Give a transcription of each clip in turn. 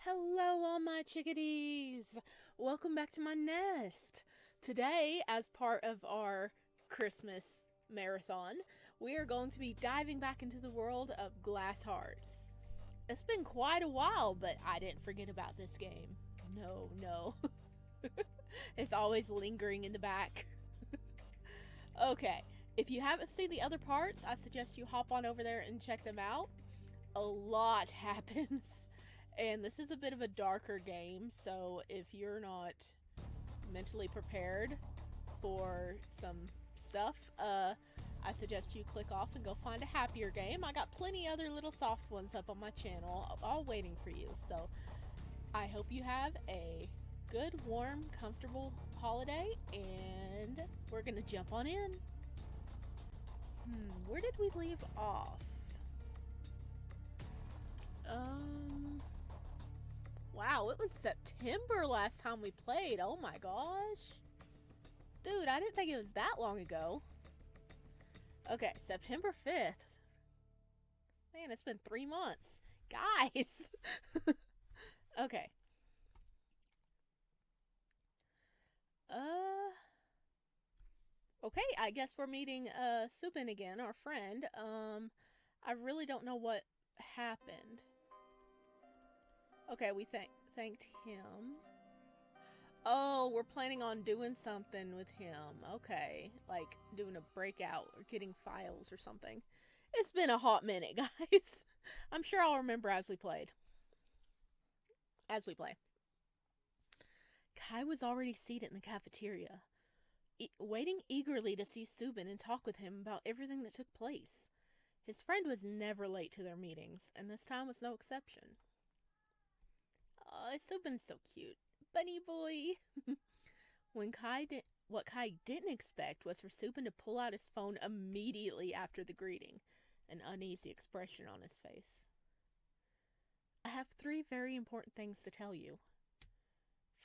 Hello, all my chickadees! Welcome back to my nest. Today, as part of our Christmas marathon, we are going to be diving back into the world of Glass Hearts. It's been quite a while, but I didn't forget about this game. No. It's always lingering in the back. Okay, if you haven't seen the other parts, I suggest you hop on over there and check them out. A lot happens. And this is a bit of a darker game, so if you're not mentally prepared for some stuff, I suggest you click off and go find a happier game. I got plenty other little soft ones up on my channel, all waiting for you. So I hope you have a good, warm, comfortable holiday, and we're gonna jump on in. Where did we leave off? Wow, it was September last time we played. Oh my gosh. Dude, I didn't think it was that long ago. Okay, September 5th. Man, it's been 3 months. Guys! Okay. Okay, I guess we're meeting, Subin again, our friend. I really don't know what happened. Okay, we thanked him. Oh, we're planning on doing something with him. Okay, like doing a breakout or getting files or something. It's been a hot minute, guys. I'm sure I'll remember as we played. As we play. Kai was already seated in the cafeteria, waiting eagerly to see Subin and talk with him about everything that took place. His friend was never late to their meetings, and this time was no exception. Oh, Subin's so cute. Bunny boy. What Kai didn't expect was for Subin to pull out his phone immediately after the greeting, an uneasy expression on his face. I have 3 very important things to tell you.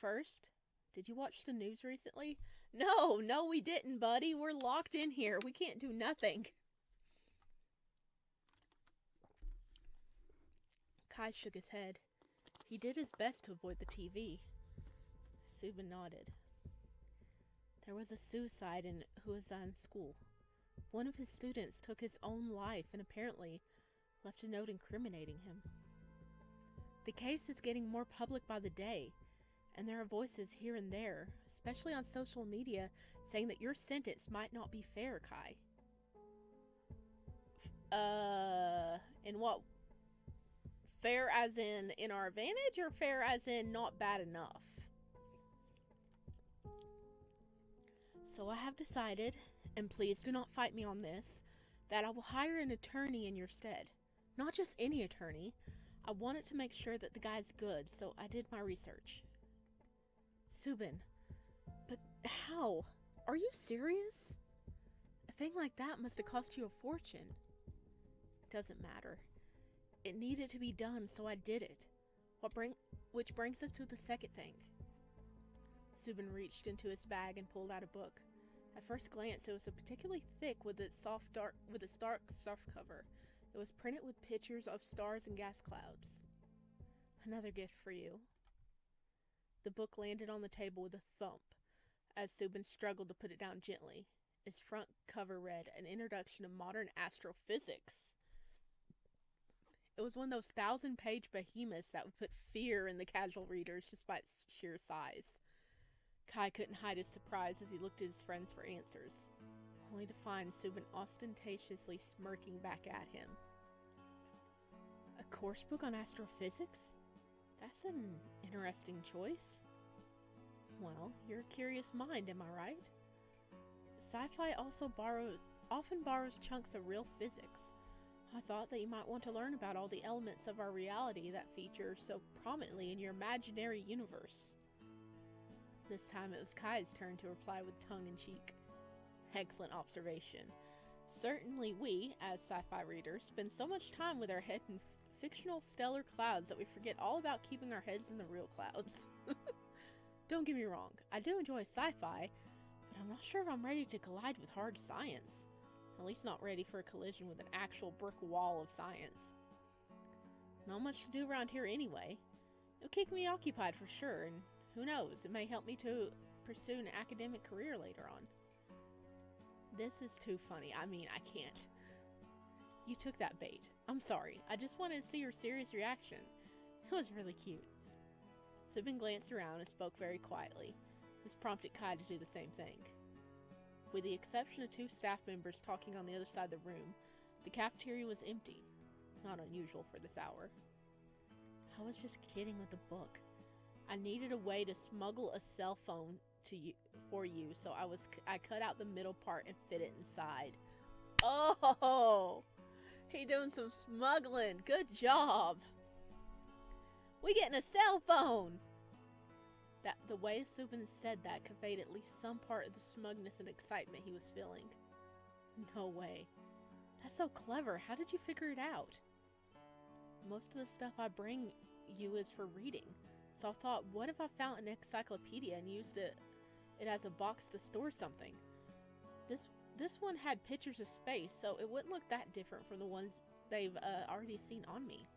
First, did you watch the news recently? No, we didn't, buddy. We're locked in here. We can't do nothing. Kai shook his head. He did his best to avoid the TV. Subin nodded. There was a suicide in Huazan school. One of his students took his own life and apparently left a note incriminating him. The case is getting more public by the day, and there are voices here and there, especially on social media, saying that your sentence might not be fair, Kai. In what? Fair as in our advantage, or fair as in not bad enough? So I have decided, and please do not fight me on this, that I will hire an attorney in your stead. Not just any attorney. I wanted to make sure that the guy's good, so I did my research. Subin, but how? Are you serious? A thing like that must have cost you a fortune. Doesn't matter. It needed to be done, so I did it. Which brings us to the second thing. Subin reached into his bag and pulled out a book. At first glance, it was particularly thick with its dark soft cover. It was printed with pictures of stars and gas clouds. Another gift for you. The book landed on the table with a thump, as Subin struggled to put it down gently. Its front cover read, An Introduction to Modern Astrophysics. It was one of those 1,000-page behemoths that would put fear in the casual readers just by its sheer size. Kai couldn't hide his surprise as he looked at his friends for answers, only to find Subin ostentatiously smirking back at him. A course book on astrophysics? That's an interesting choice. Well, you're a curious mind, am I right? Sci-fi often borrows chunks of real physics. I thought that you might want to learn about all the elements of our reality that feature so prominently in your imaginary universe. This time it was Kai's turn to reply with tongue-in-cheek. Excellent observation. Certainly we, as sci-fi readers, spend so much time with our head in fictional stellar clouds that we forget all about keeping our heads in the real clouds. Don't get me wrong, I do enjoy sci-fi, but I'm not sure if I'm ready to collide with hard science. At least not ready for a collision with an actual brick wall of science. Not much to do around here anyway. It'll keep me occupied for sure, and who knows, it may help me to pursue an academic career later on. This is too funny. I mean, I can't. You took that bait. I'm sorry. I just wanted to see your serious reaction. It was really cute. Subin glanced around and spoke very quietly. This prompted Kai to do the same thing. With the exception of 2 staff members talking on the other side of the room, the cafeteria was empty. Not unusual for this hour. I was just kidding with the book. I needed a way to smuggle a cell phone for you, so I cut out the middle part and fit it inside. Oh, he doing some smuggling. Good job. We getting a cell phone. That the way Subin said that conveyed at least some part of the smugness and excitement he was feeling. No way. That's so clever. How did you figure it out? Most of the stuff I bring you is for reading. So I thought, what if I found an encyclopedia and used it as a box to store something? This one had pictures of space, so it wouldn't look that different from the ones they've already seen on me.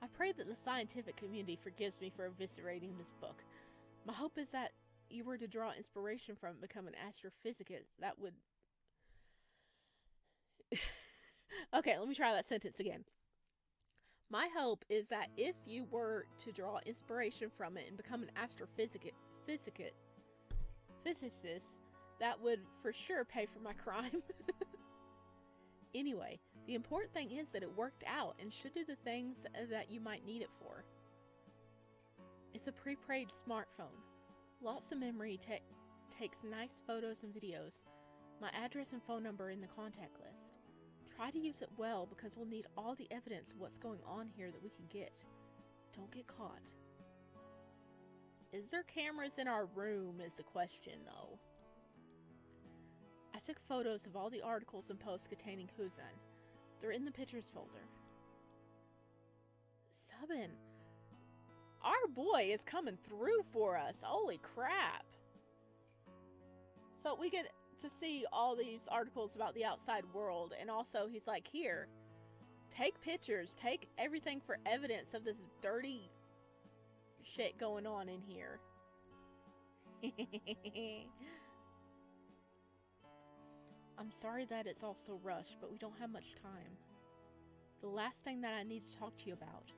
I pray that the scientific community forgives me for eviscerating this book. My hope is that you were to draw inspiration from it and become an astrophysicist. That would... Okay, let me try that sentence again. My hope is that if you were to draw inspiration from it and become an astrophysicist, that would for sure pay for my crime. Anyway, the important thing is that it worked out and should do the things that you might need it for. It's a prepaid smartphone. Lots of memory, takes nice photos and videos. My address and phone number in the contact list. Try to use it well because we'll need all the evidence of what's going on here that we can get. Don't get caught. Is there cameras in our room is the question though. I took photos of all the articles and posts containing Huzan. They're in the pictures folder. Subin, our boy is coming through for us. Holy crap. So we get to see all these articles about the outside world, and also he's like, here, take pictures, take everything for evidence of this dirty shit going on in here. I'm sorry that it's all so rushed, but we don't have much time. The last thing that I need to talk to you about.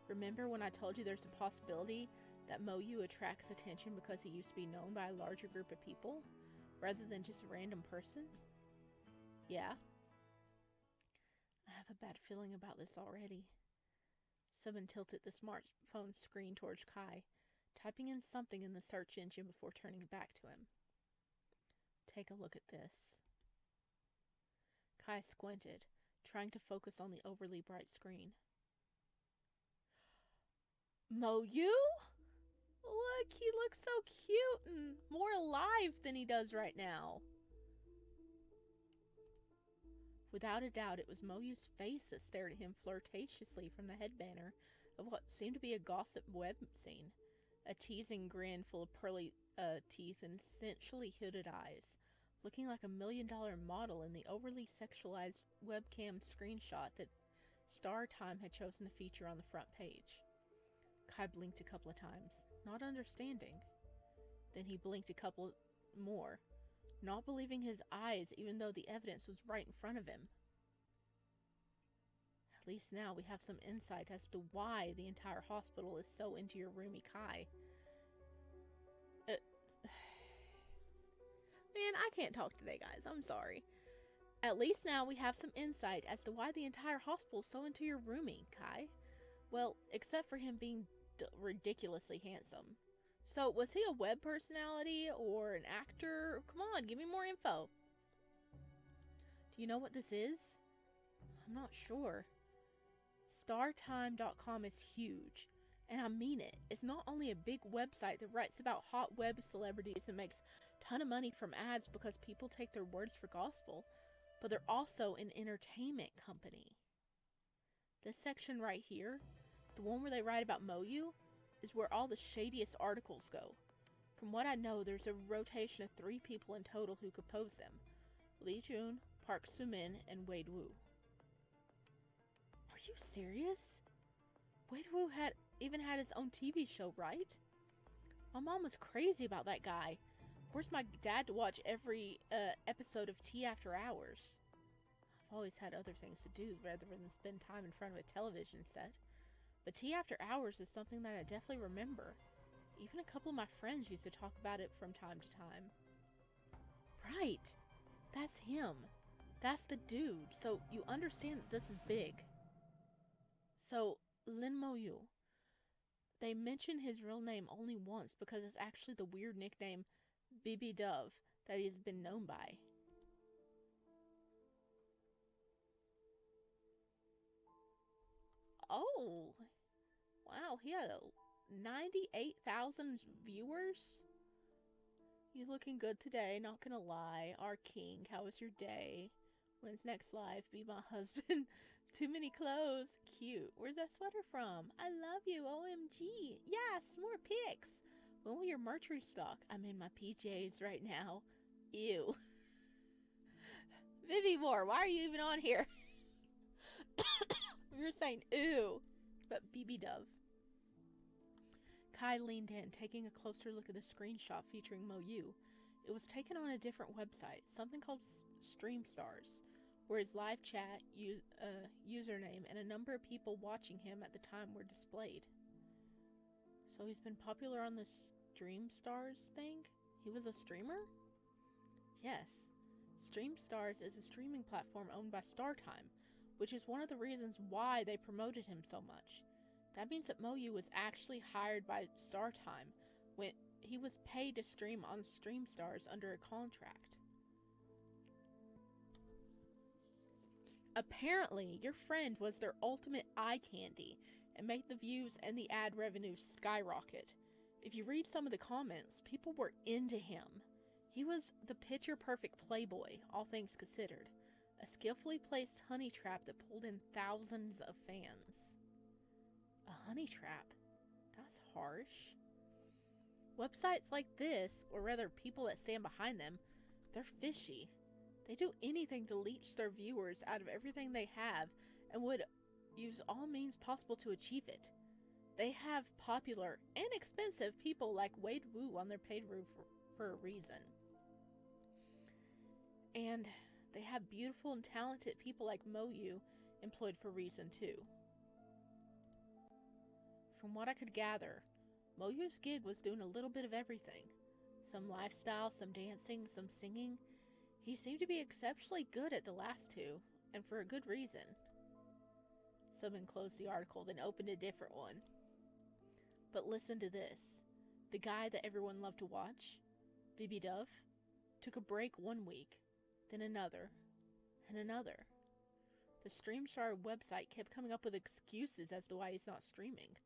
Remember when I told you there's a possibility that Moyu attracts attention because he used to be known by a larger group of people, rather than just a random person? Yeah. I have a bad feeling about this already. Subin tilted the smartphone screen towards Kai, typing in something in the search engine before turning it back to him. Take a look at this. Kai squinted, trying to focus on the overly bright screen. Moyu? Look, he looks so cute and more alive than he does right now. Without a doubt, it was Moyu's face that stared at him flirtatiously from the head banner of what seemed to be a gossip web scene. A teasing grin full of pearly teeth and essentially hooded eyes, looking like a $1 million model in the overly sexualized webcam screenshot that Star Time had chosen to feature on the front page. Kai blinked a couple of times, not understanding. Then he blinked a couple more, not believing his eyes even though the evidence was right in front of him. At least now we have some insight as to why the entire hospital is so into your roomie Kai. Man, I can't talk today, guys. I'm sorry. At least now we have some insight as to why the entire hospital is so into your roomie, Kai. Well, except for him being ridiculously handsome. So, was he a web personality or an actor? Come on, give me more info. Do you know what this is? I'm not sure. StarTime.com is huge. And I mean it. It's not only a big website that writes about hot web celebrities and makes a ton of money from ads because people take their words for gospel, but they're also an entertainment company. This section right here, the one where they write about Moyu, is where all the shadiest articles go. From what I know, there's a rotation of 3 people in total who compose them. Lee Jun, Park Soo-min, and Wade Woo. Are you serious? Wade Wu even had his own TV show, right? My mom was crazy about that guy. Where's my dad to watch every episode of Tea After Hours? I've always had other things to do rather than spend time in front of a television set. But Tea After Hours is something that I definitely remember. Even a couple of my friends used to talk about it from time to time. Right! That's him. That's the dude. So you understand that this is big. So, Lin Moyu. They mention his real name only once because it's actually the weird nickname Bibi Dove that he's been known by. Oh, wow, he had 98,000 viewers? He's looking good today, not gonna lie. Our king, how was your day? When's next live? Be my husband. Too many clothes. Cute. Where's that sweater from? I love you. OMG. Yes, more pics. When will your merch restock? I'm in my PJs right now. Ew. Vivi Moore, why are you even on here? You're saying ew. But BB Dove. Kai leaned in, taking a closer look at the screenshot featuring Moyu. It was taken on a different website, something called StreamStars, where his live chat, username, and a number of people watching him at the time were displayed. So he's been popular on the StreamStars thing? He was a streamer? Yes. StreamStars is a streaming platform owned by StarTime, which is one of the reasons why they promoted him so much. That means that Moyu was actually hired by StarTime when he was paid to stream on StreamStars under a contract. Apparently, your friend was their ultimate eye candy and made the views and the ad revenue skyrocket. If you read some of the comments, people were into him. He was the picture-perfect playboy, all things considered. A skillfully placed honey trap that pulled in thousands of fans. A honey trap? That's harsh. Websites like this, or rather people that stand behind them, they're fishy. They do anything to leech their viewers out of everything they have and would use all means possible to achieve it. They have popular and expensive people like Wade Wu on their paid roof for a reason. And they have beautiful and talented people like Moyu employed for reason too. From what I could gather, Moyu's gig was doing a little bit of everything. Some lifestyle, some dancing, some singing. He seemed to be exceptionally good at the last two, and for a good reason. Subin closed the article, then opened a different one. But listen to this. The guy that everyone loved to watch, BB Dove, took a break 1 week, then another, and another. The StreamStar website kept coming up with excuses as to why he's not streaming.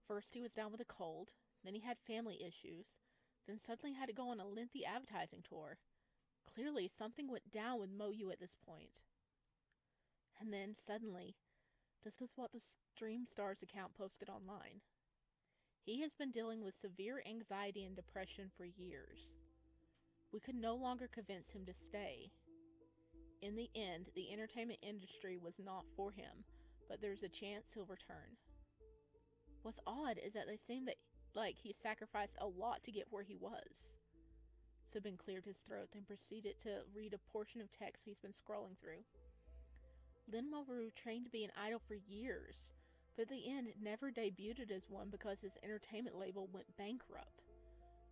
First he was down with a cold, then he had family issues, then suddenly had to go on a lengthy advertising tour. Clearly, something went down with Moyu at this point. And then, suddenly, this is what the StreamStars account posted online. He has been dealing with severe anxiety and depression for years. We could no longer convince him to stay. In the end, the entertainment industry was not for him, but there's a chance he'll return. What's odd is that they seem like he sacrificed a lot to get where he was. Subin cleared his throat, then proceeded to read a portion of text he's been scrolling through. Lin Moyu trained to be an idol for years, but at the end never debuted as one because his entertainment label went bankrupt.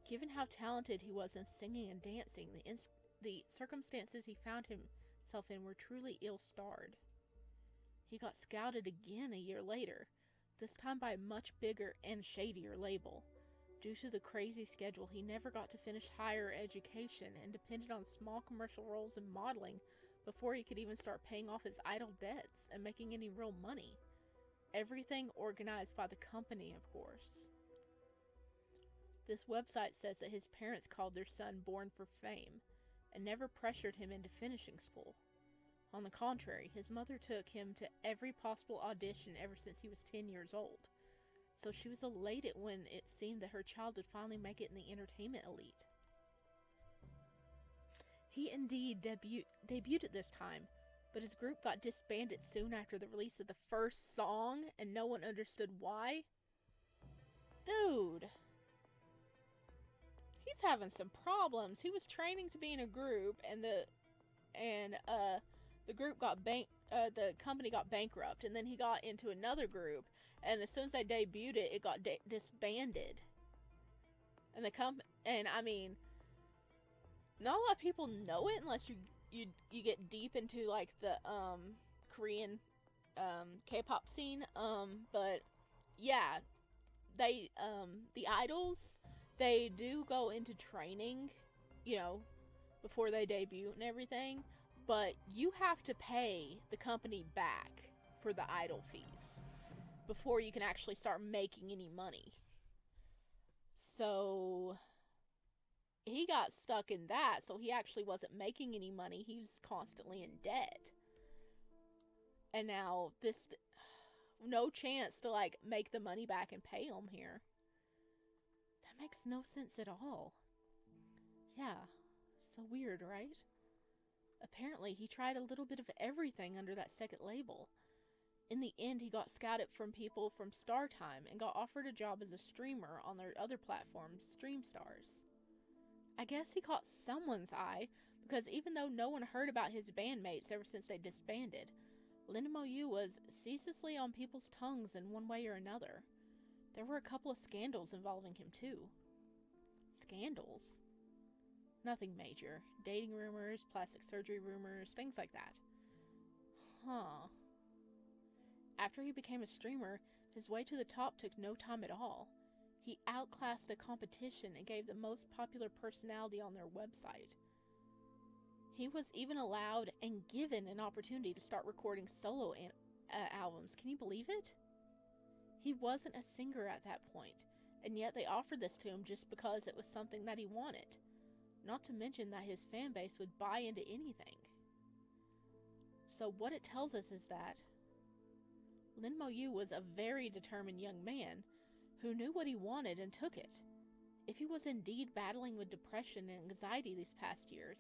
Given how talented he was in singing and dancing, the circumstances he found himself in were truly ill-starred. He got scouted again a year later, this time by a much bigger and shadier label. Due to the crazy schedule, he never got to finish higher education and depended on small commercial roles in modeling before he could even start paying off his idol debts and making any real money. Everything organized by the company, of course. This website says that his parents called their son born for fame and never pressured him into finishing school. On the contrary, his mother took him to every possible audition ever since he was 10 years old. So she was elated when it seemed that her child would finally make it in the entertainment elite. He indeed debuted at this time, but his group got disbanded soon after the release of the first song, and no one understood why. Dude, he's having some problems. He was training to be in a group, and the group got the company got bankrupt, and then he got into another group, and as soon as they debuted it, it got disbanded. And I mean, not a lot of people know it unless you get deep into like the Korean K-pop scene. But yeah, they the idols, they do go into training, you know, before they debut and everything, but you have to pay the company back for the idol fees before you can actually start making any money. So he got stuck in that, so he actually wasn't making any money. He was constantly in debt. And now no chance to like make the money back and pay him here. That makes no sense at all. Yeah, so weird, right? Apparently, he tried a little bit of everything under that second label. In the end, he got scouted from people from StarTime and got offered a job as a streamer on their other platform, StreamStars. I guess he caught someone's eye, because even though no one heard about his bandmates ever since they disbanded, Moyu was ceaselessly on people's tongues in one way or another. There were a couple of scandals involving him, too. Scandals? Nothing major. Dating rumors, plastic surgery rumors, things like that. Huh. After he became a streamer, his way to the top took no time at all. He outclassed the competition and gave the most popular personality on their website. He was even allowed and given an opportunity to start recording solo albums. Can you believe it? He wasn't a singer at that point, and yet they offered this to him just because it was something that he wanted. Not to mention that his fan base would buy into anything. So what it tells us is that Moyu was a very determined young man who knew what he wanted and took it. If he was indeed battling with depression and anxiety these past years,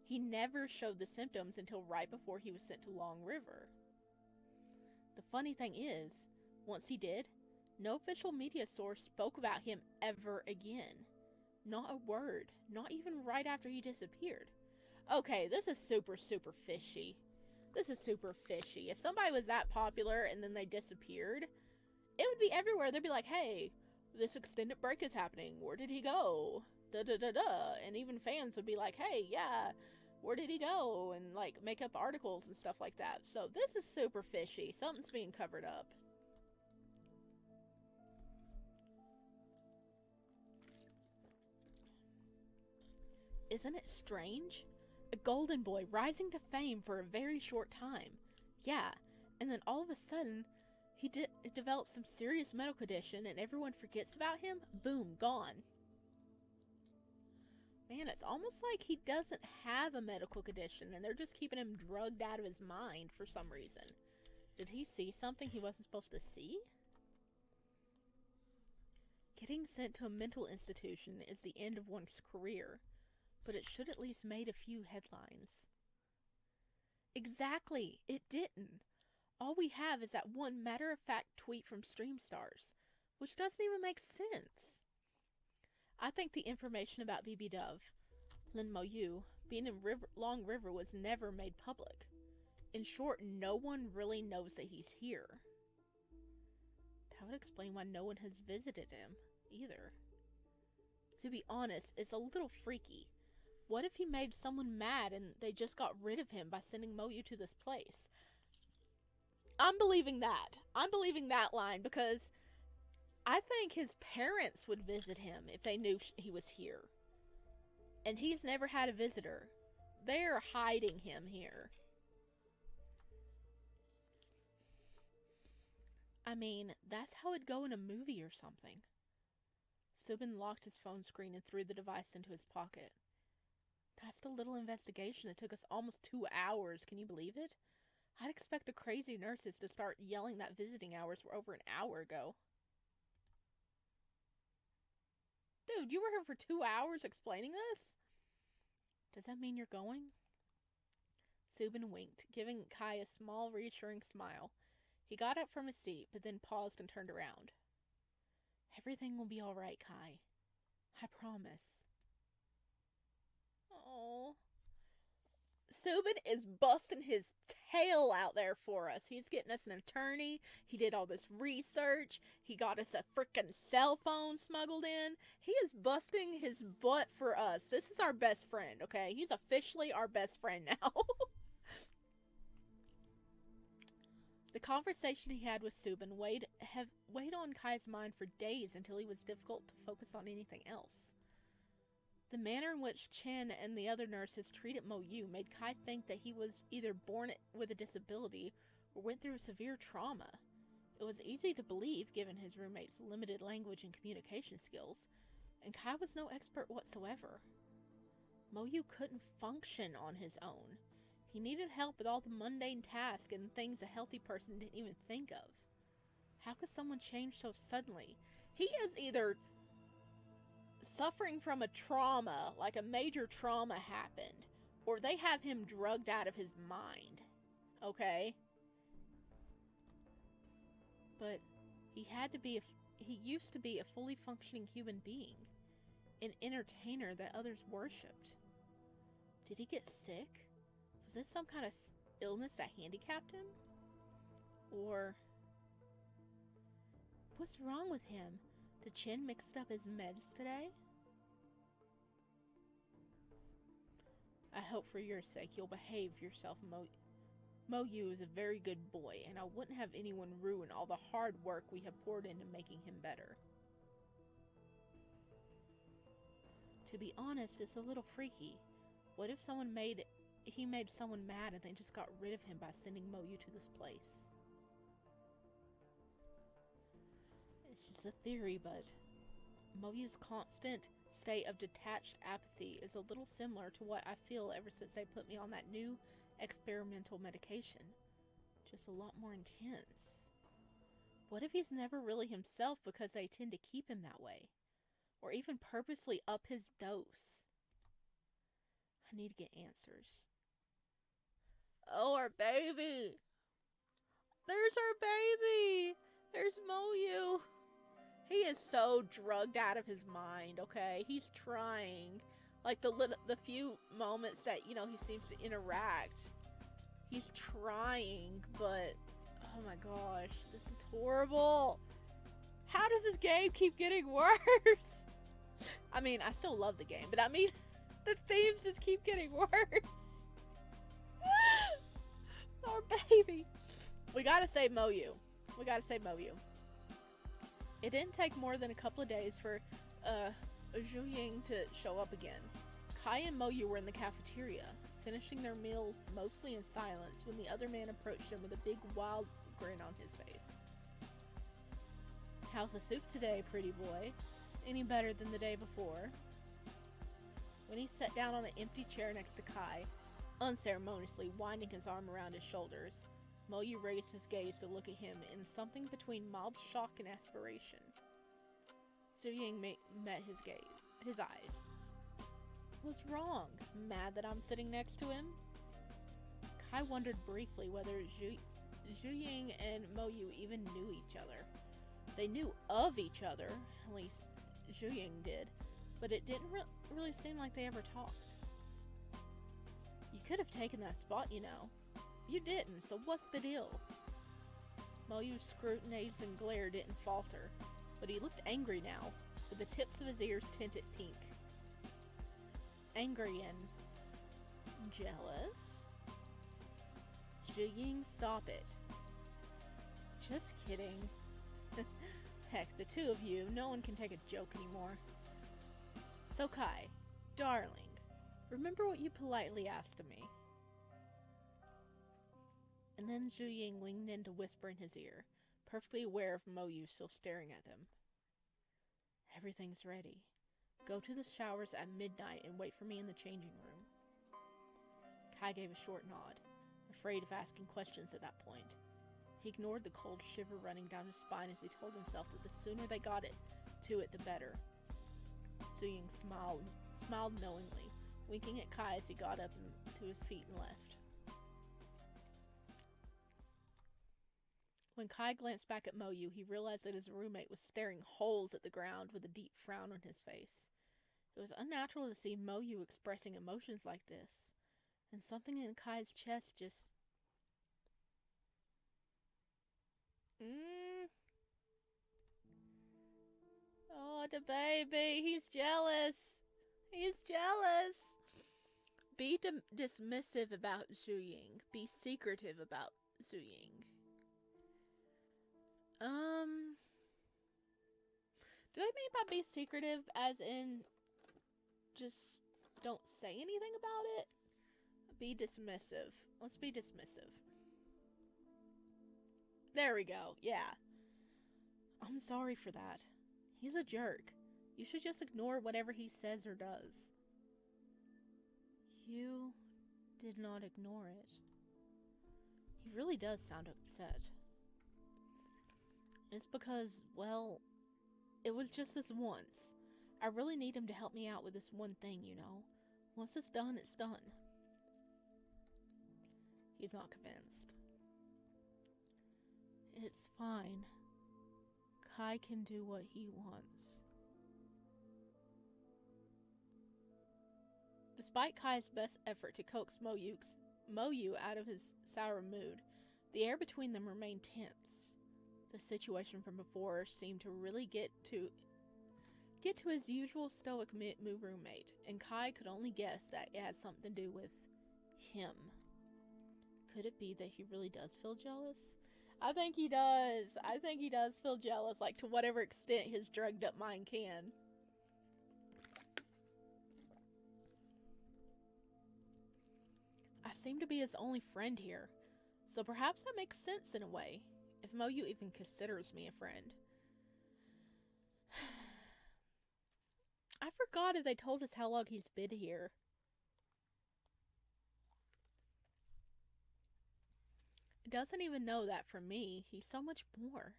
he never showed the symptoms until right before he was sent to Long River. The funny thing is, once he did, no official media source spoke about him ever again. Not a word, not even right after he disappeared. Okay, this is super, super fishy. This is super fishy. If somebody was that popular and then they disappeared, it would be everywhere. They'd be like, hey, this extended break is happening. Where did he go? Da-da-da-da. And even fans would be like, hey, yeah, where did he go? And like make up articles and stuff like that. So this is super fishy. Something's being covered up. Isn't it strange? A golden boy rising to fame for a very short time. Yeah, and then all of a sudden, he developed some serious medical condition and everyone forgets about him. Boom, gone. Man, it's almost like he doesn't have a medical condition and they're just keeping him drugged out of his mind for some reason. Did he see something he wasn't supposed to see? Getting sent to a mental institution is the end of one's career, but it should at least made a few headlines. Exactly, it didn't. All we have is that one matter-of-fact tweet from StreamStars, which doesn't even make sense. I think the information about BB Dove, Moyu, being in Long River was never made public. In short, no one really knows that he's here. That would explain why no one has visited him, either. To be honest, it's a little freaky. What if he made someone mad and they just got rid of him by sending Moyu to this place? I'm believing that. I'm believing that line because I think his parents would visit him if they knew he was here. And he's never had a visitor. They're hiding him here. I mean, that's how it'd go in a movie or something. Subin locked his phone screen and threw the device into his pocket. That's the little investigation that took us almost 2 hours. Can you believe it? I'd expect the crazy nurses to start yelling that visiting hours were over an hour ago. Dude, you were here for 2 hours explaining this? Does that mean you're going? Subin winked, giving Kai a small, reassuring smile. He got up from his seat, but then paused and turned around. Everything will be all right, Kai. I promise. Oh. Subin is busting his tail out there for us. He's getting us an attorney. He did all this research. He got us a freaking cell phone smuggled in. He is busting his butt for us. This is our best friend, okay? He's officially our best friend now. The conversation he had with Subin weighed on Kai's mind for days until he was difficult to focus on anything else. The manner in which Chen and the other nurses treated Moyu made Kai think that he was either born with a disability or went through severe trauma. It was easy to believe, given his roommate's limited language and communication skills, and Kai was no expert whatsoever. Moyu couldn't function on his own. He needed help with all the mundane tasks and things a healthy person didn't even think of. How could someone change so suddenly? He is either suffering from a trauma, like a major trauma happened, or they have him drugged out of his mind. Okay? But he used to be a fully functioning human being, an entertainer that others worshipped. Did he get sick? Was this some kind of illness that handicapped him? Or what's wrong with him? Did Chen mix up his meds today? I hope for your sake you'll behave yourself, Moyu is a very good boy, and I wouldn't have anyone ruin all the hard work we have poured into making him better. To be honest, it's a little freaky. What if he made someone mad and they just got rid of him by sending Moyu to this place? It's just a theory, but Moyu's constant state of detached apathy is a little similar to what I feel ever since they put me on that new experimental medication. Just a lot more intense. What if he's never really himself because they tend to keep him that way? Or even purposely up his dose? I need to get answers. Oh, our baby! There's our baby! There's Moyu! He is so drugged out of his mind, okay? He's trying. Like, the few moments that, he seems to interact. He's trying, but... Oh my gosh, this is horrible! How does this game keep getting worse? I mean, I still love the game, but I mean, the themes just keep getting worse. Our baby. We gotta save Moyu. It didn't take more than a couple of days for Zhu Ying to show up again. Kai and Moyu were in the cafeteria, finishing their meals mostly in silence when the other man approached them with a big wild grin on his face. How's the soup today, pretty boy? Any better than the day before? When he sat down on an empty chair next to Kai, unceremoniously winding his arm around his shoulders, Moyu raised his gaze to look at him in something between mild shock and aspiration. Zhu Ying met his eyes. What's wrong? Mad that I'm sitting next to him? Kai wondered briefly whether Zhu Ying and Moyu even knew each other. They knew of each other, at least Zhu Ying did, but it didn't really seem like they ever talked. You could have taken that spot, You didn't, so what's the deal? Moyu's scrutinizing glare didn't falter, but he looked angry now, with the tips of his ears tinted pink. Angry and jealous? Zhu Ying, stop it. Just kidding. Heck, the two of you, no one can take a joke anymore. So Kai, darling, remember what you politely asked of me? And then Zhu Ying leaned in to whisper in his ear, perfectly aware of Moyu still staring at them. Everything's ready. Go to the showers at midnight and wait for me in the changing room. Kai gave a short nod, afraid of asking questions at that point. He ignored the cold shiver running down his spine as he told himself that the sooner they got to it, the better. Zhu Ying smiled knowingly, winking at Kai as he got up to his feet and left. When Kai glanced back at Moyu, he realized that his roommate was staring holes at the ground with a deep frown on his face. It was unnatural to see Moyu expressing emotions like this, and something in Kai's chest just... Oh, the baby, he's jealous. He's jealous. Be dismissive about Zhu-Ying. Be secretive about Zhu-Ying. Do they mean by be secretive as in just don't say anything about it? Be dismissive. Let's be dismissive. There we go. Yeah. I'm sorry for that. He's a jerk. You should just ignore whatever he says or does. You did not ignore it. He really does sound upset. It's because, well, it was just this once. I really need him to help me out with this one thing, you know. Once it's done, it's done. He's not convinced. It's fine. Kai can do what he wants. Despite Kai's best effort to coax Moyu out of his sour mood, the air between them remained tense. The situation from before seemed to really get to his usual stoic roommate, and Kai could only guess that it had something to do with him. Could it be that he really does feel jealous? I think he does. I think he does feel jealous, like to whatever extent his drugged up mind can. I seem to be his only friend here, so perhaps that makes sense in a way, if Moyu even considers me a friend. I forgot if they told us how long he's been here. It doesn't even know that for me. He's so much more.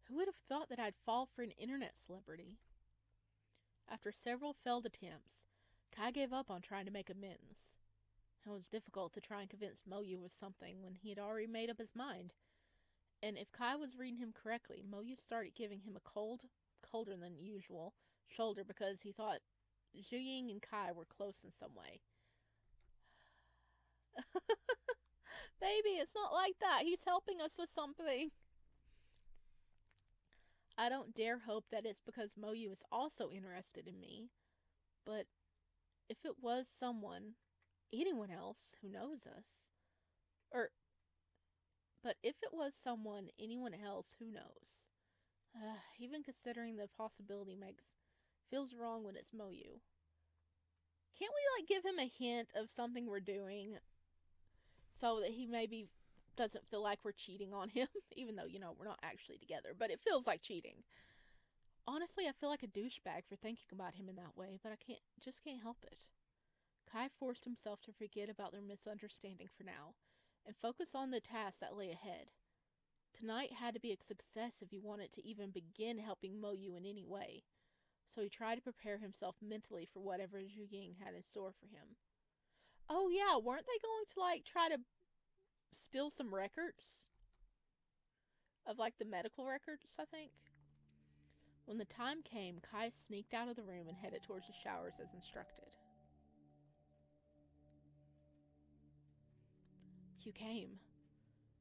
Who would have thought that I'd fall for an internet celebrity? After several failed attempts, Kai gave up on trying to make amends. It was difficult to try and convince Moyu of something when he had already made up his mind. And if Kai was reading him correctly, Moyu started giving him a colder than usual, shoulder because he thought Zhu-Ying and Kai were close in some way. Baby, it's not like that. He's helping us with something. I don't dare hope that it's because Moyu is also interested in me. But if it was anyone else who knows us, but if it was anyone else who knows, even considering the possibility feels wrong when it's Moyu. Can't we give him a hint of something we're doing so that he maybe doesn't feel like we're cheating on him, even though, we're not actually together, but it feels like cheating. Honestly, I feel like a douchebag for thinking about him in that way, but I just can't help it. Kai forced himself to forget about their misunderstanding for now, and focus on the task that lay ahead. Tonight had to be a success if he wanted to even begin helping Moyu in any way, so he tried to prepare himself mentally for whatever Zhu-Ying had in store for him. Oh yeah, weren't they going to try to steal some records? Of the medical records, I think? When the time came, Kai sneaked out of the room and headed towards the showers as instructed. You came.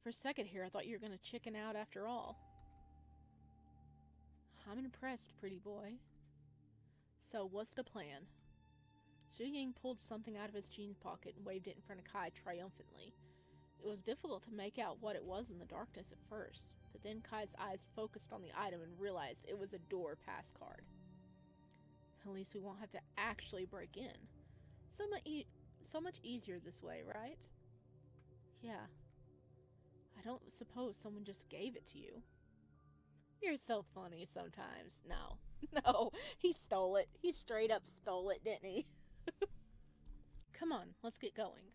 For a second here, I thought you were going to chicken out after all. I'm impressed, pretty boy. So, what's the plan? Zhu-Ying pulled something out of his jeans pocket and waved it in front of Kai triumphantly. It was difficult to make out what it was in the darkness at first, but then Kai's eyes focused on the item and realized it was a door pass card. At least we won't have to actually break in. So much easier this way, right? Yeah. I don't suppose someone just gave it to you. You're so funny sometimes. No. No, he stole it. He straight up stole it, didn't he? Come on, let's get going.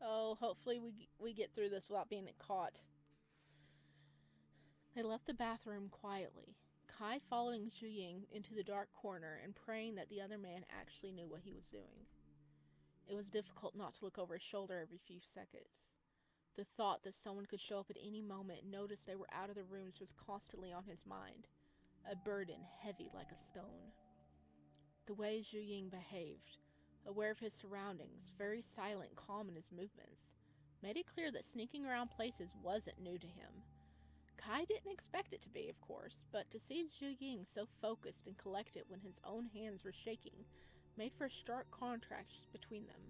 Oh, hopefully we get through this without being caught. They left the bathroom quietly, Kai following Zhu-Ying into the dark corner and praying that the other man actually knew what he was doing. It was difficult not to look over his shoulder every few seconds. The thought that someone could show up at any moment and notice they were out of the rooms was constantly on his mind, a burden heavy like a stone. The way Zhu Ying behaved, aware of his surroundings, very silent, calm in his movements, made it clear that sneaking around places wasn't new to him. Kai didn't expect it to be, of course, but to see Zhu Ying so focused and collected when his own hands were shaking made for a stark contrast between them.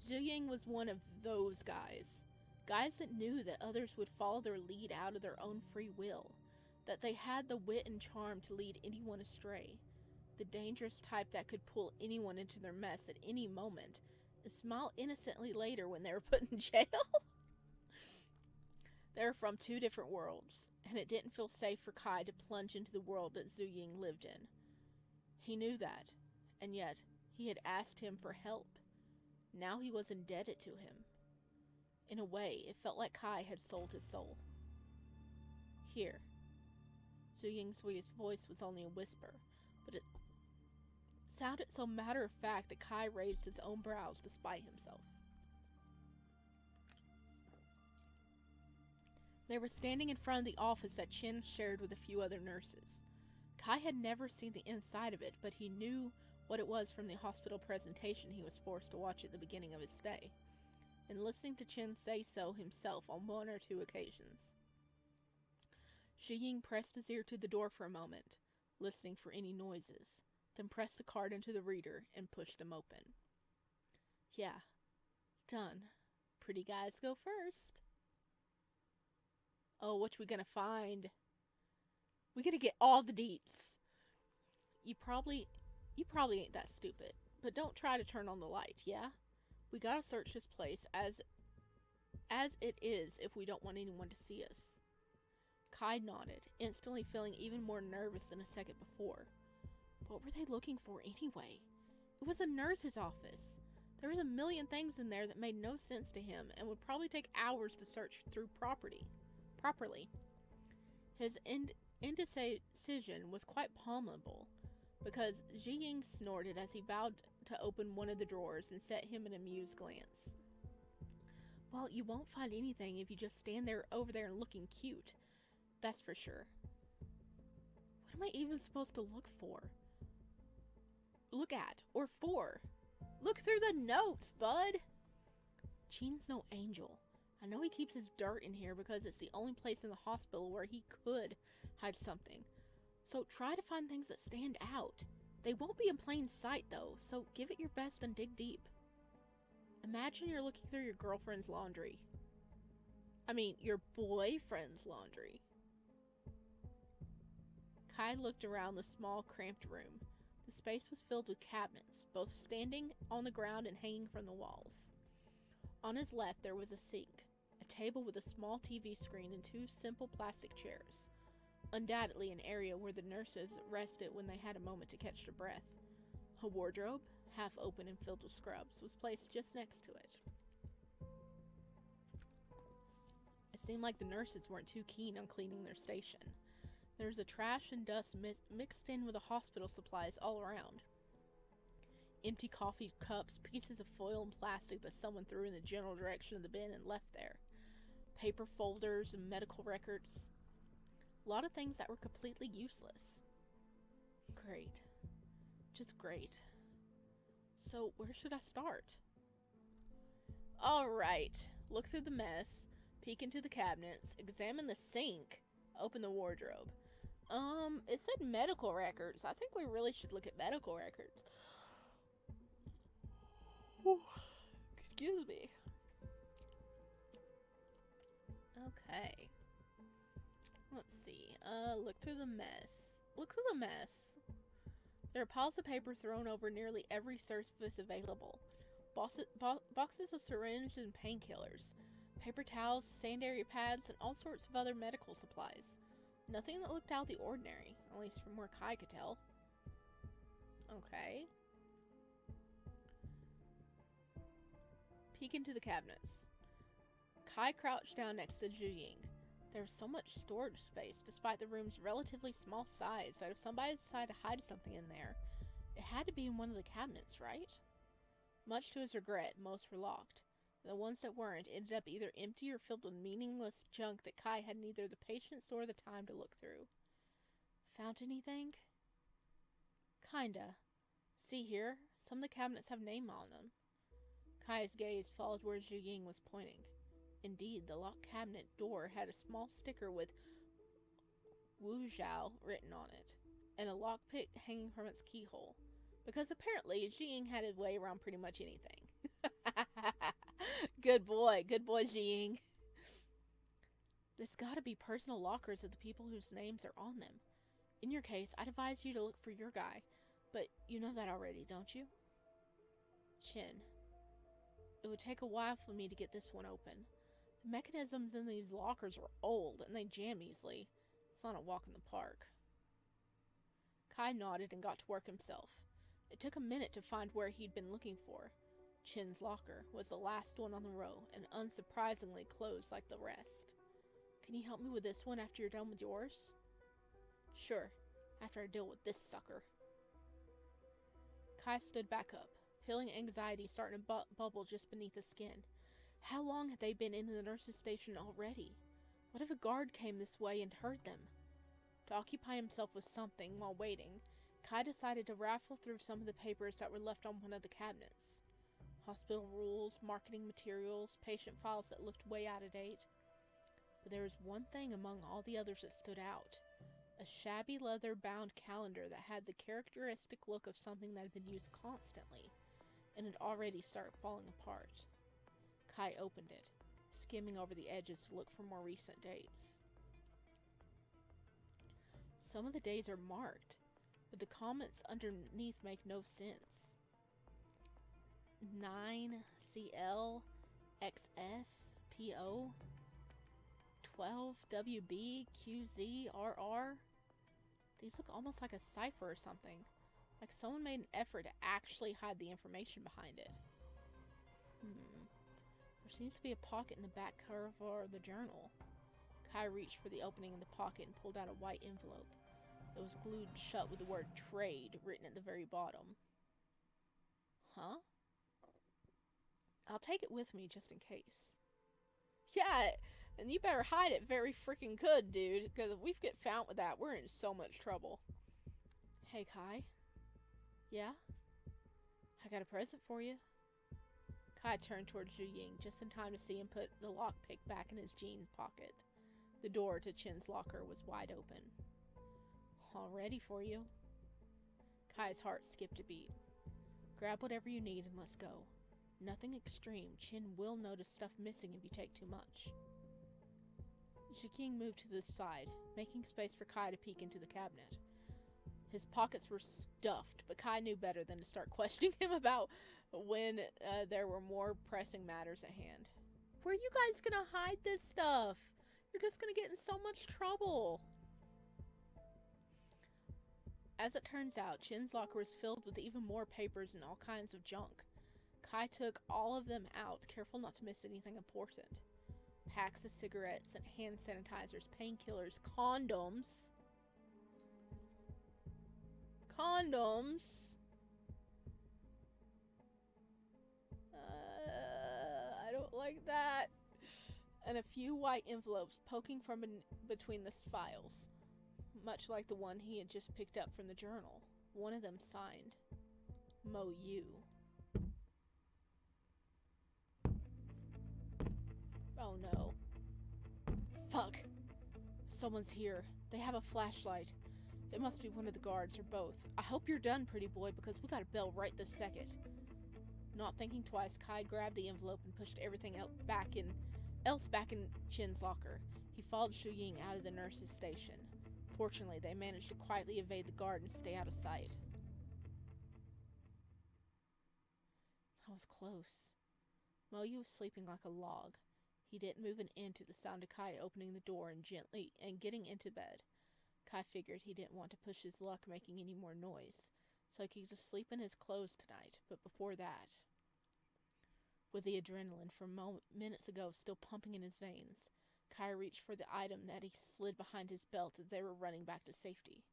Zhu Ying was one of those guys that knew that others would follow their lead out of their own free will, that they had the wit and charm to lead anyone astray, the dangerous type that could pull anyone into their mess at any moment and smile innocently later when they were put in jail. They were from two different worlds, and it didn't feel safe for Kai to plunge into the world that Zhu Ying lived in. He knew that, and yet he had asked him for help. Now he was indebted to him. In a way, it felt like Kai had sold his soul. Here. Zhu Ying's voice was only a whisper, but it sounded so matter-of-fact that Kai raised his own brows despite himself. They were standing in front of the office that Chen shared with a few other nurses. Kai had never seen the inside of it, but he knew what it was from the hospital presentation he was forced to watch at the beginning of his stay, and listening to Chen say so himself on one or two occasions. Zhu Ying pressed his ear to the door for a moment, listening for any noises, then pressed the card into the reader and pushed them open. Yeah, done. Pretty guys go first. Oh, what we gonna find? We gotta get all the deets. You probably ain't that stupid, but don't try to turn on the light, yeah? We gotta search this place as it is if we don't want anyone to see us. Kai nodded, instantly feeling even more nervous than a second before. What were they looking for anyway? It was a nurse's office. There was a million things in there that made no sense to him and would probably take hours to search through properly. His indecision was quite palpable, because Zhu Ying snorted as he bowed to open one of the drawers and set him an amused glance. Well, you won't find anything if you just stand over there and looking cute. That's for sure. What am I even supposed to look for? Look at, or for? Look through the notes, bud! Qing's no angel. I know he keeps his dirt in here because it's the only place in the hospital where he could hide something. So try to find things that stand out. They won't be in plain sight though, so give it your best and dig deep. Imagine you're looking through your girlfriend's laundry. I mean, your boyfriend's laundry. Kai looked around the small, cramped room. The space was filled with cabinets, both standing on the ground and hanging from the walls. On his left, there was a sink, a table with a small TV screen, and two simple plastic chairs. Undoubtedly an area where the nurses rested when they had a moment to catch their breath. A wardrobe, half open and filled with scrubs, was placed just next to it. It seemed like the nurses weren't too keen on cleaning their station. There was a trash and dust mixed in with the hospital supplies all around. Empty coffee cups, pieces of foil and plastic that someone threw in the general direction of the bin and left there. Paper folders and medical records. A lot of things that were completely useless. Great. Just great. So, where should I start? Alright. Look through the mess. Peek into the cabinets. Examine the sink. Open the wardrobe. It said medical records. I think we really should look at medical records. Excuse me. Okay. Let's see. Look through the mess. Look through the mess. There are piles of paper thrown over nearly every surface available. Boxes of syringes and painkillers. Paper towels, sanitary pads, and all sorts of other medical supplies. Nothing that looked out of the ordinary, at least from where Kai could tell. Okay. Peek into the cabinets. Kai crouched down next to Zhu Ying. There was so much storage space, despite the room's relatively small size, that if somebody decided to hide something in there, it had to be in one of the cabinets, right? Much to his regret, most were locked. The ones that weren't ended up either empty or filled with meaningless junk that Kai had neither the patience nor the time to look through. Found anything? Kinda. See here? Some of the cabinets have name on them. Kai's gaze followed where Zhu Ying was pointing. Indeed, the locked cabinet door had a small sticker with Wu Zhao written on it, and a lockpick hanging from its keyhole. Because apparently, Zhu Ying had his way around pretty much anything. Good boy, Zhu Ying. There's gotta be personal lockers of the people whose names are on them. In your case, I'd advise you to look for your guy, but you know that already, don't you? Chin. It would take a while for me to get this one open. The mechanisms in these lockers are old, and they jam easily. It's not a walk in the park. Kai nodded and got to work himself. It took a minute to find where he'd been looking for. Chin's locker was the last one on the row, and unsurprisingly closed like the rest. Can you help me with this one after you're done with yours? Sure, after I deal with this sucker. Kai stood back up, feeling anxiety starting to bubble just beneath his skin. How long had they been in the nurse's station already? What if a guard came this way and heard them? To occupy himself with something while waiting, Kai decided to raffle through some of the papers that were left on one of the cabinets. Hospital rules, marketing materials, patient files that looked way out of date. But there was one thing among all the others that stood out. A shabby leather-bound calendar that had the characteristic look of something that had been used constantly, and had already started falling apart. Kai opened it, skimming over the edges to look for more recent dates. Some of the days are marked, but the comments underneath make no sense. 9 CL XS PO 12 WB QZ RR. These look almost like a cipher or something. Like someone made an effort to actually hide the information behind it. There seems to be a pocket in the back cover of the journal. Kai reached for the opening in the pocket and pulled out a white envelope. It was glued shut with the word trade written at the very bottom. Huh? I'll take it with me just in case. Yeah, and you better hide it very freaking good, dude, because if we get found with that, we're in so much trouble. Hey, Kai. Yeah? I got a present for you. Kai turned towards Zhu Ying just in time to see him put the lockpick back in his jeans pocket. The door to Chin's locker was wide open. All ready for you. Kai's heart skipped a beat. Grab whatever you need and let's go. Nothing extreme. Chin will notice stuff missing if you take too much. Zhu Ying moved to the side, making space for Kai to peek into the cabinet. His pockets were stuffed, but Kai knew better than to start questioning him about when there were more pressing matters at hand. Where are you guys gonna hide this stuff? You're just gonna get in so much trouble. As it turns out, Chin's locker was filled with even more papers and all kinds of junk. Kai took all of them out, careful not to miss anything important. Packs of cigarettes and hand sanitizers, painkillers, condoms. I don't like that. And a few white envelopes poking from between the files, much like the one he had just picked up from the journal. One of them signed, Moyu. Oh no. Fuck. Someone's here. They have a flashlight. It must be one of the guards or both. I hope you're done, pretty boy, because we got a bell right this second. Not thinking twice, Kai grabbed the envelope and pushed everything else back in Chin's locker. He followed Zhu Ying out of the nurse's station. Fortunately, they managed to quietly evade the guard and stay out of sight. That was close. Moyu was sleeping like a log. He didn't move an inch to the sound of Kai opening the door and getting into bed. Kai figured he didn't want to push his luck making any more noise, so he could just sleep in his clothes tonight, but before that, with the adrenaline from minutes ago still pumping in his veins, Kai reached for the item that he slid behind his belt as they were running back to safety.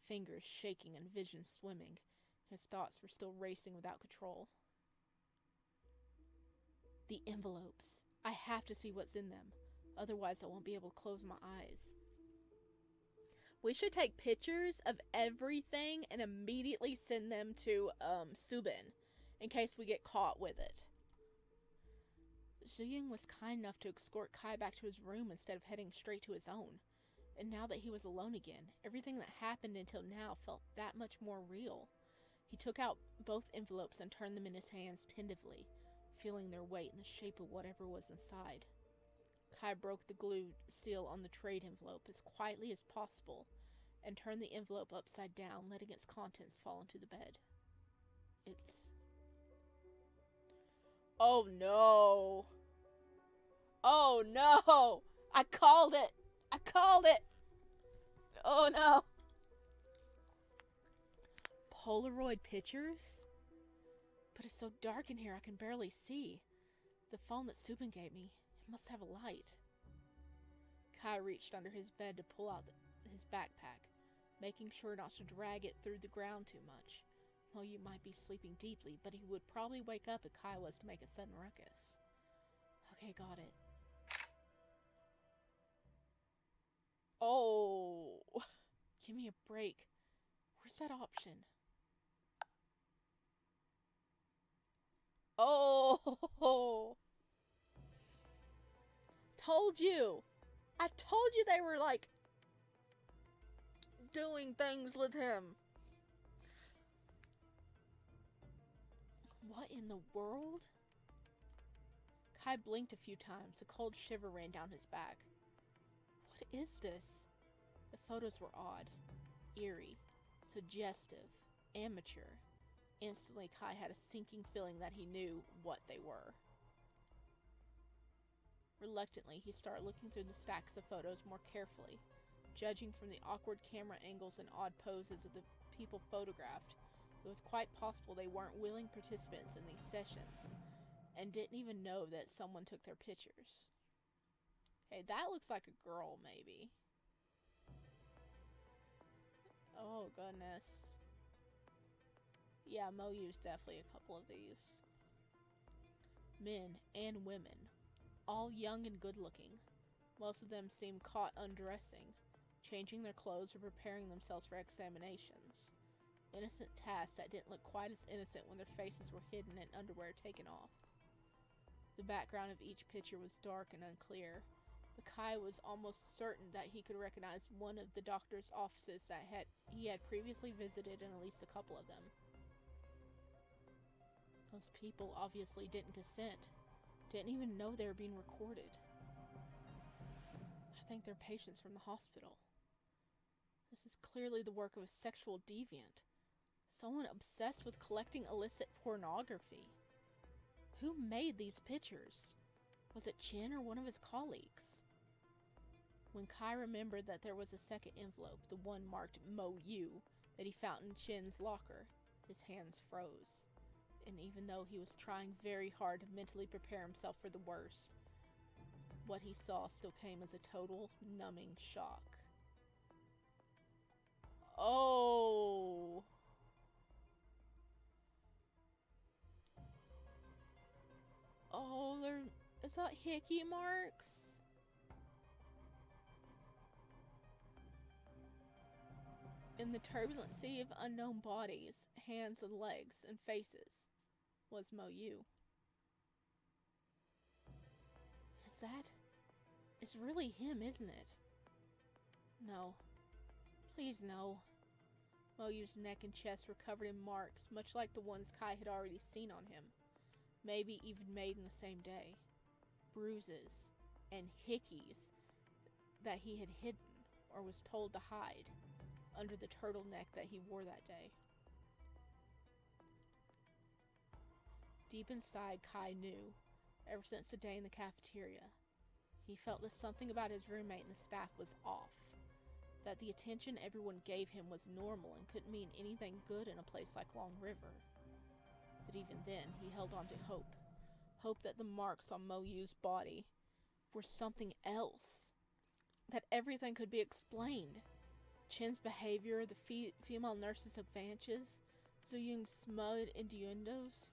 Fingers shaking and vision swimming, his thoughts were still racing without control. The envelopes. I have to see what's in them. Otherwise, I won't be able to close my eyes. We should take pictures of everything and immediately send them to Subin in case we get caught with it. Zuying was kind enough to escort Kai back to his room instead of heading straight to his own. And now that he was alone again, everything that happened until now felt that much more real. He took out both envelopes and turned them in his hands tentatively, feeling their weight in the shape of whatever was inside. Kai broke the glued seal on the trade envelope as quietly as possible and turned the envelope upside down, letting its contents fall into the bed. Oh no! Oh no! I called it! I called it! Oh no! Polaroid pictures? But it's so dark in here I can barely see. The phone that Subin gave me, it must have a light. Kai reached under his bed to pull out his backpack, making sure not to drag it through the ground too much. Moyu might be sleeping deeply, but he would probably wake up if Kai was to make a sudden ruckus. Okay, got it. Oh! Give me a break. Where's that option? Oh! Told you! I told you they were, like, doing things with him. What in the world? Kai blinked a few times. A cold shiver ran down his back. What is this? The photos were odd, eerie, suggestive, amateur. Instantly, Kai had a sinking feeling that he knew what they were. Reluctantly, he started looking through the stacks of photos more carefully. Judging from the awkward camera angles and odd poses of the people photographed, it was quite possible they weren't willing participants in these sessions, and didn't even know that someone took their pictures. Hey, that looks like a girl, maybe. Oh, goodness. Yeah, Moyu's definitely a couple of these. Men and women, all young and good-looking. Most of them seemed caught undressing, changing their clothes or preparing themselves for examinations. Innocent tasks that didn't look quite as innocent when their faces were hidden and underwear taken off. The background of each picture was dark and unclear, but Kai was almost certain that he could recognize one of the doctor's offices that he had previously visited in at least a couple of them. Those people obviously didn't consent, didn't even know they were being recorded. I think they're patients from the hospital. This is clearly the work of a sexual deviant. Someone obsessed with collecting illicit pornography. Who made these pictures? Was it Chin or one of his colleagues? When Kai remembered that there was a second envelope, the one marked Moyu, that he found in Chin's locker, his hands froze. And even though he was trying very hard to mentally prepare himself for the worst, what he saw still came as a total, numbing shock. Oh! Oh, is that hickey marks? In the turbulent sea of unknown bodies, hands and legs and faces, was Moyu. It's really him, isn't it? No. Please no. Moyu's neck and chest were covered in marks, much like the ones Kai had already seen on him. Maybe even made in the same day. Bruises and hickeys that he had hidden, or was told to hide, under the turtleneck that he wore that day. Deep inside, Kai knew, ever since the day in the cafeteria, he felt that something about his roommate and the staff was off, that the attention everyone gave him was normal and couldn't mean anything good in a place like Long River. But even then, he held on to hope. Hope that the marks on Moyu's body were something else. That everything could be explained. Chin's behavior, the female nurse's advances, Zuyung's smug innuendos.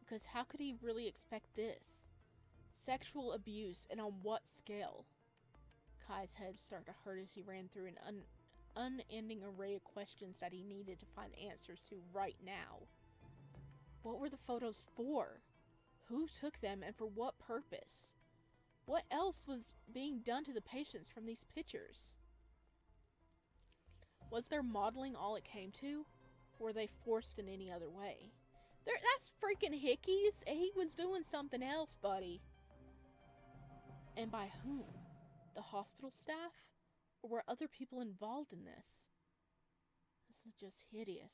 Because how could he really expect this? Sexual abuse, and on what scale? Kai's head started to hurt as he ran through an unending array of questions that he needed to find answers to right now. What were the photos for? Who took them and for what purpose? What else was being done to the patients from these pictures? Was their modeling all it came to? Or were they forced in any other way? That's freaking Hickey's. He was doing something else, buddy. And by whom? The hospital staff? Or were other people involved in this? This is just hideous.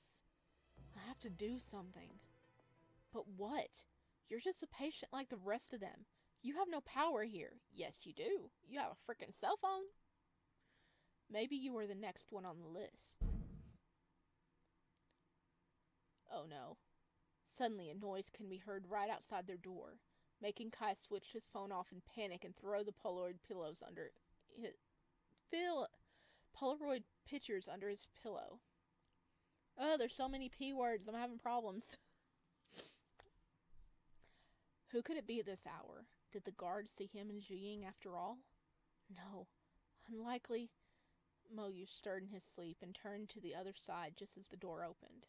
I have to do something. But what? You're just a patient like the rest of them. You have no power here. Yes, you do. You have a freaking cell phone. Maybe you are the next one on the list. Oh no. Suddenly a noise can be heard right outside their door, making Kai switch his phone off in panic and throw the Polaroid pillows under his Polaroid pictures under his pillow. Oh, there's so many P words. I'm having problems. Who could it be at this hour? Did the guards see him and Jiying after all? No. Unlikely. Moyu stirred in his sleep and turned to the other side just as the door opened.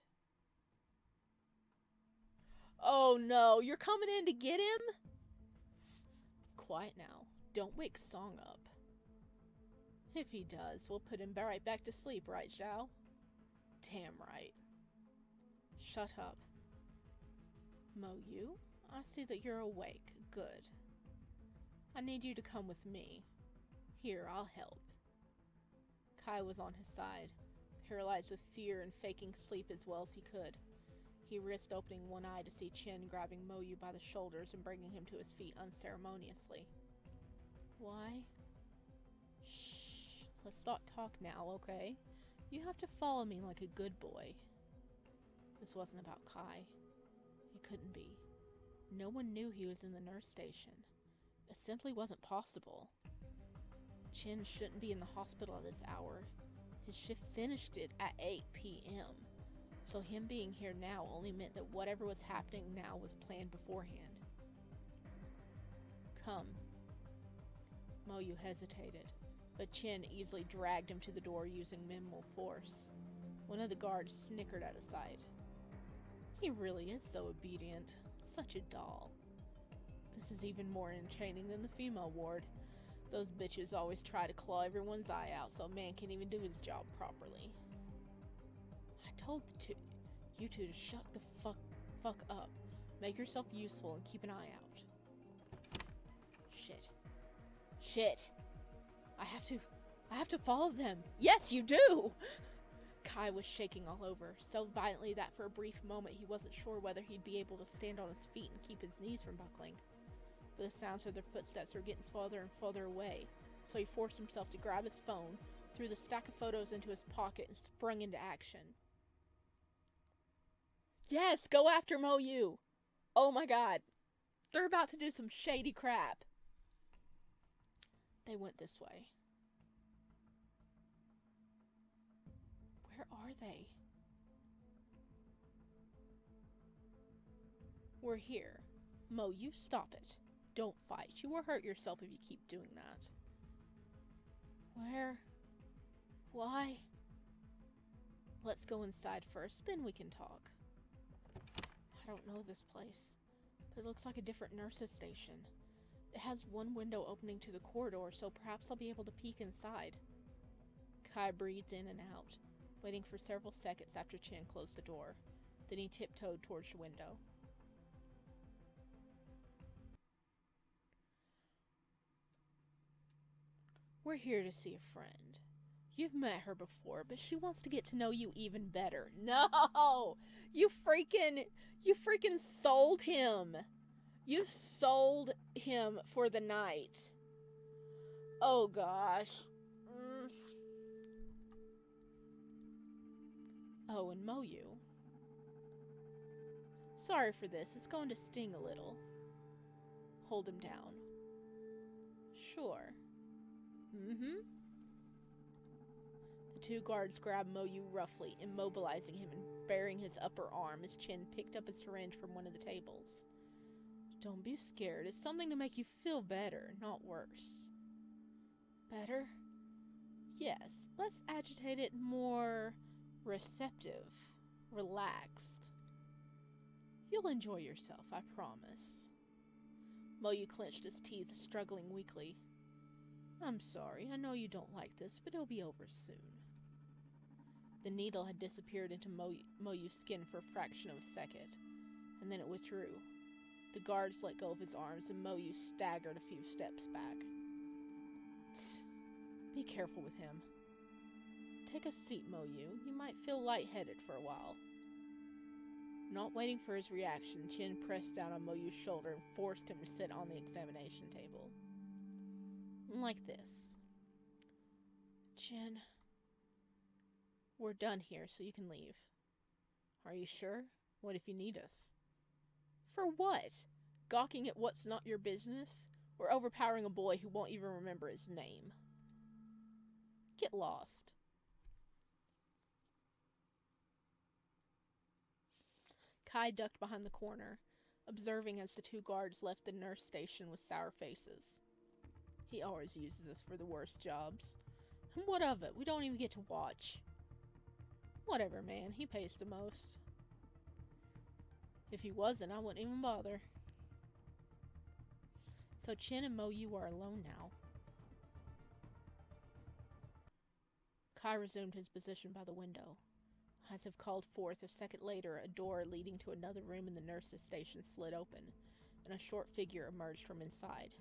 Oh no, you're coming in to get him? Quiet now. Don't wake Song up. If he does, we'll put him right back to sleep, right, Zhao? Damn right. Shut up. Moyu, I see that you're awake. Good. I need you to come with me. Here, I'll help. Kai was on his side, paralyzed with fear and faking sleep as well as he could. He risked opening one eye to see Chen grabbing Moyu by the shoulders and bringing him to his feet unceremoniously. Why? Shh. Let's not talk now, okay? You have to follow me like a good boy. This wasn't about Kai. It couldn't be. No one knew he was in the nurse station. It simply wasn't possible. Chen shouldn't be in the hospital at this hour. His shift finished it at 8 p.m. So him being here now only meant that whatever was happening now was planned beforehand. Come. Moyu hesitated, but Chen easily dragged him to the door using minimal force. One of the guards snickered at his sight. He really is so obedient. Such a doll. This is even more entertaining than the female ward. Those bitches always try to claw everyone's eye out so a man can't even do his job properly. I told you two to shut the fuck up. Make yourself useful and keep an eye out. Shit. I have to follow them. Yes, you do! Kai was shaking all over, so violently that for a brief moment he wasn't sure whether he'd be able to stand on his feet and keep his knees from buckling. But the sounds of their footsteps were getting farther and farther away, so he forced himself to grab his phone, threw the stack of photos into his pocket, and sprung into action. Yes, go after Moyu! Oh my god. They're about to do some shady crap. They went this way. Where are they? We're here. Moyu, stop it. Don't fight. You will hurt yourself if you keep doing that. Where? Why? Let's go inside first, then we can talk. I don't know this place, but it looks like a different nurse's station. It has one window opening to the corridor, so perhaps I'll be able to peek inside. Kai breathed in and out, waiting for several seconds after Chen closed the door. Then he tiptoed towards the window. We're here to see a friend. You've met her before, but she wants to get to know you even better. No! You freaking sold him. You sold him for the night. Oh gosh. Oh, and Moyu. Sorry for this. It's going to sting a little. Hold him down. Sure. The two guards grabbed Moyu roughly, immobilizing him and baring his upper arm as Chen picked up a syringe from one of the tables. Don't be scared. It's something to make you feel better, not worse. Better? Yes, less agitated, more receptive, relaxed. You'll enjoy yourself, I promise. Moyu clenched his teeth, struggling weakly. I'm sorry, I know you don't like this, but it'll be over soon. The needle had disappeared into Moyu's skin for a fraction of a second, and then it withdrew. The guards let go of his arms, and Moyu staggered a few steps back. Tss, be careful with him. Take a seat, Moyu. You might feel lightheaded for a while. Not waiting for his reaction, Chin pressed down on Moyu's shoulder and forced him to sit on the examination table. Like this. Chin, we're done here, so you can leave. Are you sure? What if you need us? For what? Gawking at what's not your business? Or overpowering a boy who won't even remember his name? Get lost. Kai ducked behind the corner, observing as the two guards left the nurse station with sour faces. He always uses us for the worst jobs. And what of it? We don't even get to watch. Whatever, man. He pays the most. If he wasn't, I wouldn't even bother. So Chin and Moyu are alone now. Kai resumed his position by the window. As if called forth, a second later, a door leading to another room in the nurse's station slid open, and a short figure emerged from inside,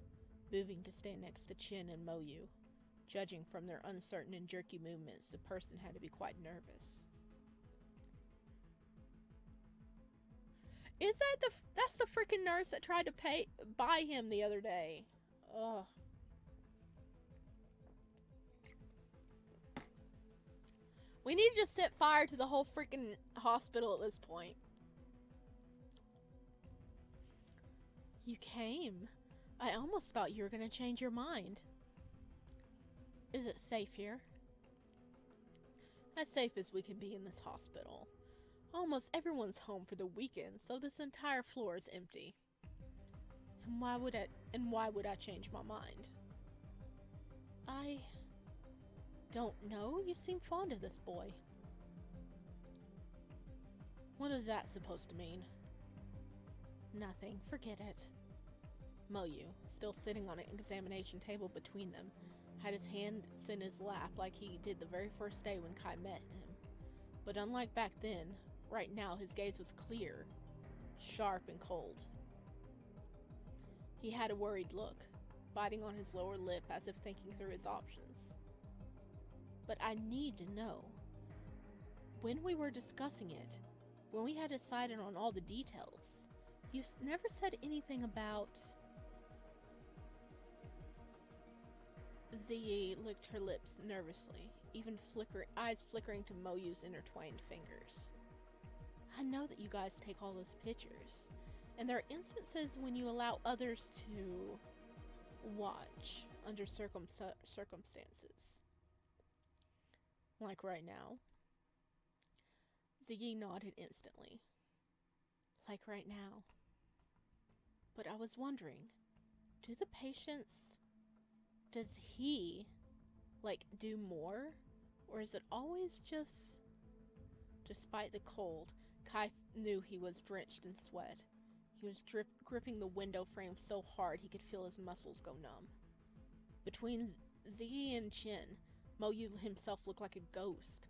moving to stand next to Chin and Moyu. Judging from their uncertain and jerky movements, the person had to be quite nervous. Is that that's the freaking nurse that tried to buy him the other day? Ugh. We need to just set fire to the whole freaking hospital at this point. You came. I almost thought you were going to change your mind. Is it safe here? As safe as we can be in this hospital. Almost everyone's home for the weekend, so this entire floor is empty. And why would I change my mind? I don't know. You seem fond of this boy. What is that supposed to mean? Nothing. Forget it. Moyu, still sitting on an examination table between them, had his hands in his lap like he did the very first day when Kai met him. But unlike back then, right now his gaze was clear, sharp and cold. He had a worried look, biting on his lower lip as if thinking through his options. But I need to know. When we were discussing it, when we had decided on all the details, you never said anything about... Ziyi licked her lips nervously, even eyes flickering to Moyu's intertwined fingers. I know that you guys take all those pictures, and there are instances when you allow others to watch under circumstances. Like right now. Ziggy nodded instantly. Like right now. But I was wondering, do the patients... Does he, do more? Or is it always just... Despite the cold, Kai knew he was drenched in sweat. He was gripping the window frame so hard he could feel his muscles go numb. Between Ziggy and Chin, Moyu himself looked like a ghost.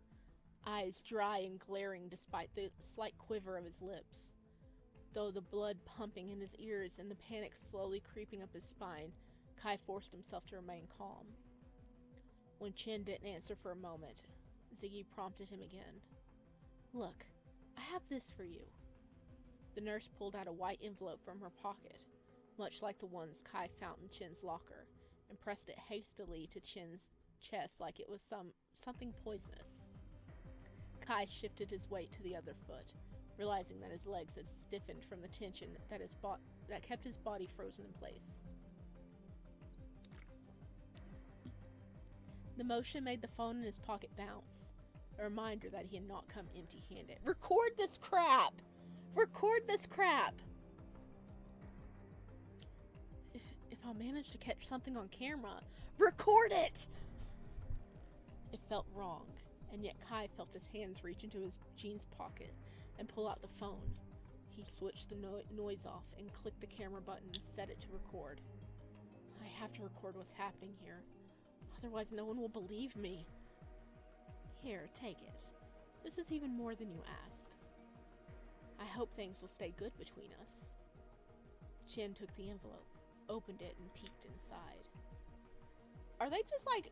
Eyes dry and glaring despite the slight quiver of his lips. Though the blood pumping in his ears and the panic slowly creeping up his spine, Kai forced himself to remain calm. When Chin didn't answer for a moment, Ziggy prompted him again. Look, I have this for you. The nurse pulled out a white envelope from her pocket, much like the ones Kai found in Chin's locker, and pressed it hastily to Chin's chest like it was something poisonous. Kai shifted his weight to the other foot, realizing that his legs had stiffened from the tension that kept his body frozen in place. The motion made the phone in his pocket bounce, a reminder that he had not come empty-handed. Record this crap! Record this crap! if I manage to catch something on camera, record it! It felt wrong, and yet Kai felt his hands reach into his jeans pocket and pull out the phone. He switched the noise off and clicked the camera button and set it to record. I have to record what's happening here. Otherwise, no one will believe me. Here, take it. This is even more than you asked. I hope things will stay good between us. Chin took the envelope, opened it, and peeked inside. Are they just like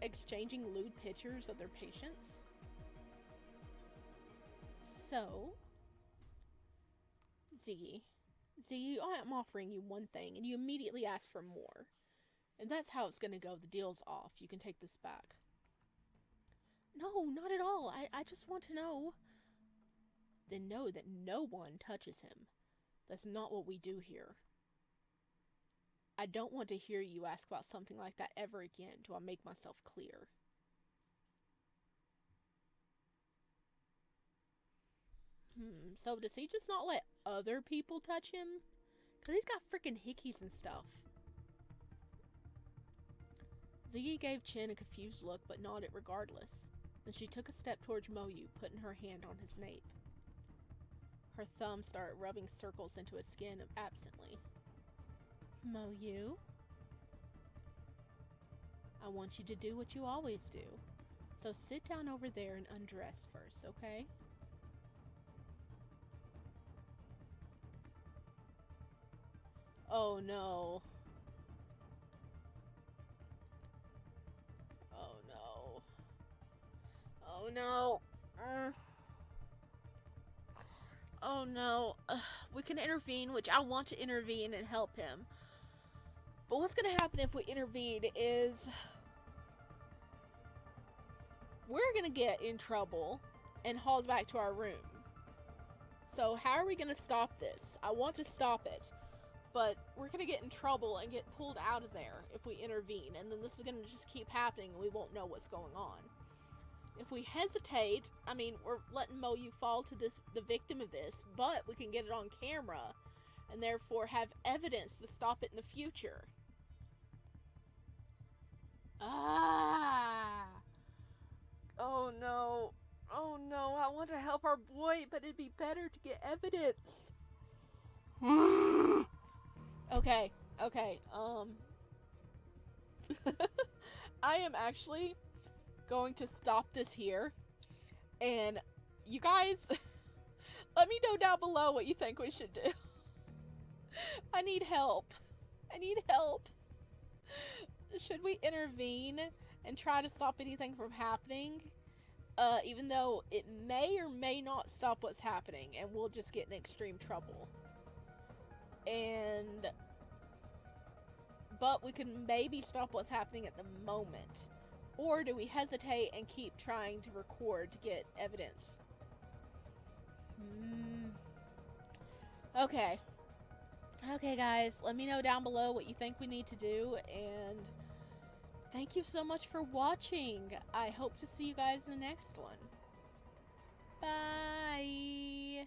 exchanging lewd pictures of their patients? So, Ziggy, I'm offering you one thing, and you immediately ask for more. And that's how it's gonna go. The deal's off. You can take this back. No, not at all. I just want to know. Then know that no one touches him. That's not what we do here. I don't want to hear you ask about something like that ever again. Do I make myself clear? So does he just not let other people touch him? Because he's got freaking hickeys and stuff. Ziggy gave Chin a confused look, but nodded regardless. Then she took a step towards Moyu, putting her hand on his nape. Her thumb started rubbing circles into his skin absently. Moyu? I want you to do what you always do. So sit down over there and undress first, okay? Oh no. Oh no. Oh no. Oh no. We can intervene, which I want to intervene and help him. But what's going to happen if we intervene is we're going to get in trouble and hauled back to our room. So how are we going to stop this? I want to stop it. But we're going to get in trouble and get pulled out of there if we intervene. And then this is going to just keep happening and we won't know what's going on. If we hesitate, I mean, we're letting Moyu fall to the victim of this, but we can get it on camera and therefore have evidence to stop it in the future. Ah! Oh no. Oh no, I want to help our boy, but it'd be better to get evidence. Okay. I am actually going to stop this here. And you guys, let me know down below what you think we should do. I need help. Should we intervene and try to stop anything from happening? Even though it may or may not stop what's happening and we'll just get in extreme trouble. But we can maybe stop what's happening at the moment. Or do we hesitate and keep trying to record to get evidence? Okay. Okay, guys, let me know down below what you think we need to do, and thank you so much for watching. I hope to see you guys in the next one. Bye!